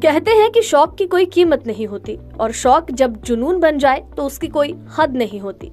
कहते हैं कि शौक की कोई कीमत नहीं होती और शौक जब जुनून बन जाए तो उसकी कोई हद नहीं होती।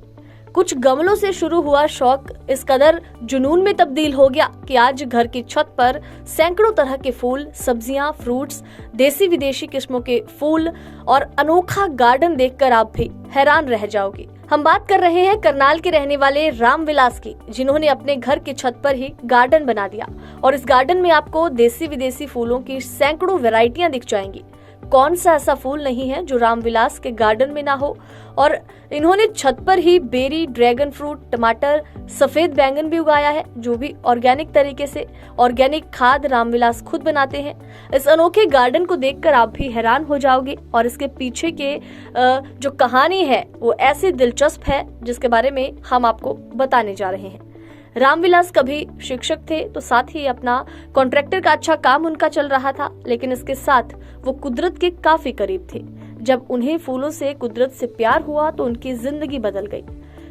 कुछ गमलों से शुरू हुआ शौक इस कदर जुनून में तब्दील हो गया कि आज घर की छत पर सैकड़ों तरह के फूल, सब्जियां, फ्रूट्स, देसी विदेशी किस्मों के फूल और अनोखा गार्डन देखकर आप भी हैरान रह जाओगे। हम बात कर रहे हैं करनाल के रहने वाले रामविलास की, जिन्होंने अपने घर की छत पर ही गार्डन बना दिया और इस गार्डन में आपको देसी विदेशी फूलों की सैकड़ों वैरायटियां दिख जाएंगी। कौन सा ऐसा फूल नहीं है जो रामविलास के गार्डन में ना हो। और इन्होंने छत पर ही बेरी, ड्रैगन फ्रूट, टमाटर, सफेद बैंगन भी उगाया है, जो भी ऑर्गेनिक तरीके से ऑर्गेनिक खाद रामविलास खुद बनाते हैं। इस अनोखे गार्डन को देखकर आप भी हैरान हो जाओगे और इसके पीछे के जो कहानी है वो ऐसी दिलचस्प है जिसके बारे में हम आपको बताने जा रहे हैं। रामविलास कभी शिक्षक थे तो साथ ही अपना कॉन्ट्रैक्टर का अच्छा काम उनका चल रहा था, लेकिन इसके साथ वो कुदरत के काफी करीब थे। जब उन्हें फूलों से, कुदरत से प्यार हुआ तो उनकी जिंदगी बदल गई।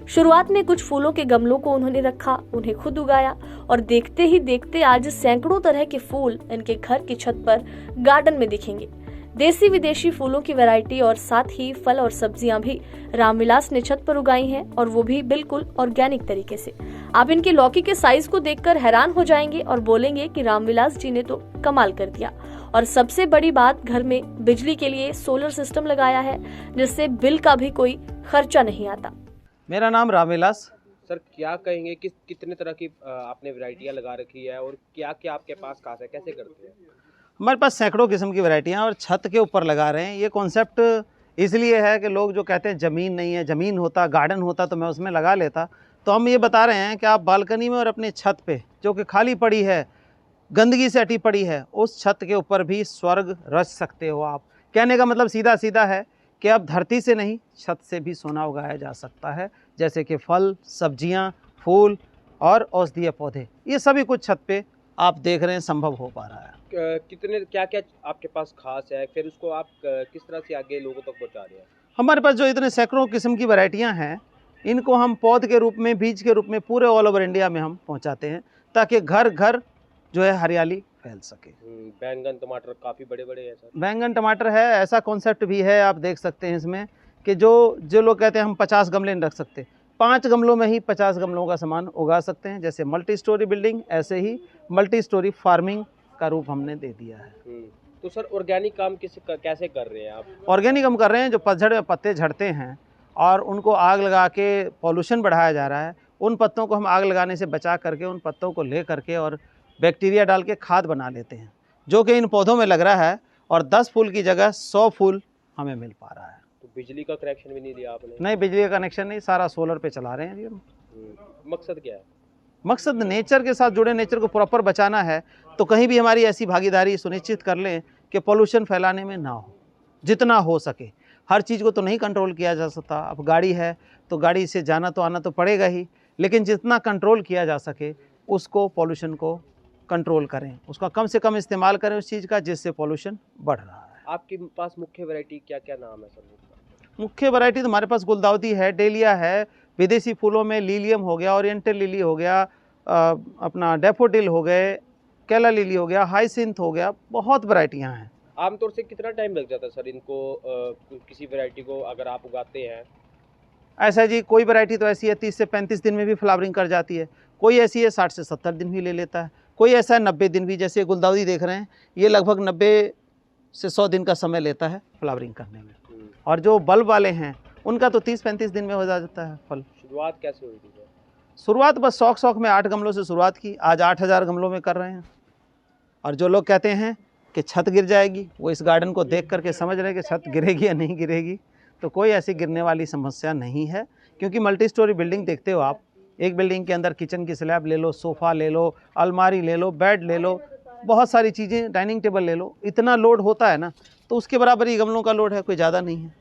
शुरुआत में कुछ फूलों के गमलों को उन्होंने रखा, उन्हें खुद उगाया और देखते ही देखते आज सैकड़ों तरह के फूल इनके घर की छत पर गार्डन में दिखेंगे। देसी विदेशी फूलों की वैरायटी और साथ ही फल और सब्जियां भी रामविलास ने छत पर उगाई हैं और वो भी बिल्कुल ऑर्गेनिक तरीके से। आप इनकी लौकी के साइज को देखकर हैरान हो जाएंगे और बोलेंगे कि रामविलास जी ने तो कमाल कर दिया। और सबसे बड़ी बात, घर में बिजली के लिए सोलर सिस्टम लगाया है जिससे बिल का भी कोई खर्चा नहीं आता। मेरा नाम रामविलास। सर, क्या कहेंगे कि कितने तरह की आपने वैरायटियां लगा रखी है और क्या क्या आपके पास खास है, कैसे करते हैं? हमारे पास सैकड़ों किस्म की वैरायटियाँ और छत के ऊपर लगा रहे हैं। ये कॉन्सेप्ट इसलिए है कि लोग जो कहते हैं ज़मीन नहीं है, ज़मीन होता, गार्डन होता तो मैं उसमें लगा लेता। तो हम ये बता रहे हैं कि आप बालकनी में और अपनी छत पे जो कि खाली पड़ी है, गंदगी से अटी पड़ी है, उस छत के ऊपर भी स्वर्ग रच सकते हो आप। कहने का मतलब सीधा सीधा है कि अब धरती से नहीं, छत से भी सोना उगाया जा सकता है, जैसे कि फल, सब्जियां, फूल और औषधीय पौधे। ये सभी कुछ छत पे आप देख रहे हैं संभव हो पा रहा है। कितने क्या क्या आपके पास खास है, फिर उसको आप किस तरह से आगे लोगों तक पहुंचा रहे हैं? हमारे पास जो इतने सैकड़ों किस्म की वैरायटियां हैं, इनको हम पौध के रूप में, बीज के रूप में पूरे ऑल ओवर इंडिया में हम पहुंचाते हैं ताकि घर घर जो है हरियाली फैल सके। बैंगन, टमाटर काफ़ी बड़े बड़े हैं सर। बैंगन, टमाटर है, ऐसा कॉन्सेप्ट भी है, आप देख सकते हैं इसमें कि जो लोग कहते हैं हम 50 गमले नहीं रख सकते, 5 गमलों में ही 50 गमलों का सामान उगा सकते हैं। जैसे मल्टी स्टोरी बिल्डिंग, ऐसे ही मल्टी स्टोरी फार्मिंग का रूप हमने दे दिया है। तो सर, ऑर्गेनिक काम कैसे कर रहे हैं आप? ऑर्गेनिक हम कर रहे हैं, जो पतझड़ में पत्ते झड़ते हैं और उनको आग लगा के पॉल्यूशन बढ़ाया जा रहा है, उन पत्तों को हम आग लगाने से बचा करके, उन पत्तों को ले करके और बैक्टीरिया डाल के खाद बना लेते हैं, जो कि इन पौधों में लग रहा है और 10 फूल की जगह 100 फूल हमें मिल पा रहा है। तो बिजली का कनेक्शन भी नहीं दिया आपने? नहीं, बिजली का कनेक्शन नहीं, सारा सोलर पे चला रहे हैं जी हम। मकसद क्या है? मकसद नेचर के साथ जुड़े, नेचर को प्रॉपर बचाना है। तो कहीं भी हमारी ऐसी भागीदारी सुनिश्चित कर लें कि पोल्यूशन फैलाने में ना हो, जितना हो सके। हर चीज़ को तो नहीं कंट्रोल किया जा सकता। अब गाड़ी है तो गाड़ी से जाना तो आना तो पड़ेगा ही, लेकिन जितना कंट्रोल किया जा सके उसको, पोल्यूशन को कंट्रोल करें, उसका कम से कम इस्तेमाल करें उस चीज़ का जिससे पोल्यूशन बढ़ रहा है। आपके पास मुख्य वैरायटी क्या क्या नाम है सर? मुख्य वैरायटी तो हमारे पास गुलदाउदी है, डेलिया है, विदेशी फूलों में लीलियम हो गया, ओरिएंटल लिली हो गया, अपना डैफोडिल हो गए, केला लिली हो गया, हाइसिंथ हो गया, बहुत वैरायटियां हैं। आमतौर से कितना टाइम लग जाता है सर इनको, किसी वैरायटी को अगर आप उगाते हैं? ऐसा जी, कोई वैरायटी तो ऐसी है 30 से 35 दिन में भी फ्लावरिंग कर जाती है, कोई ऐसी है 60 से 70 दिन भी ले लेता है, कोई ऐसा है 90 दिन भी। जैसे गुलदाउदी देख रहे हैं, ये लगभग 90 से 100 दिन का समय लेता है फ्लावरिंग करने में। और जो बल्ब वाले हैं उनका तो 30-35 दिन में हो जाता है फल। शुरुआत कैसे हुई थी? शुरुआत बस शौक में 8 गमलों से शुरुआत की, आज 8000 गमलों में कर रहे हैं। और जो लोग कहते हैं कि छत गिर जाएगी, वो इस गार्डन को देख करके समझ रहे हैं कि छत गिरेगी या नहीं गिरेगी। तो कोई ऐसी गिरने वाली समस्या नहीं है, क्योंकि मल्टी स्टोरी बिल्डिंग देखते हो आप, एक बिल्डिंग के अंदर किचन की स्लैब ले लो, सोफ़ा ले लो, अलमारी ले लो, बेड ले लो, बहुत सारी चीज़ें, डाइनिंग टेबल ले लो, इतना लोड होता है ना, तो उसके बराबर ही गमलों का लोड है, कोई ज़्यादा नहीं है।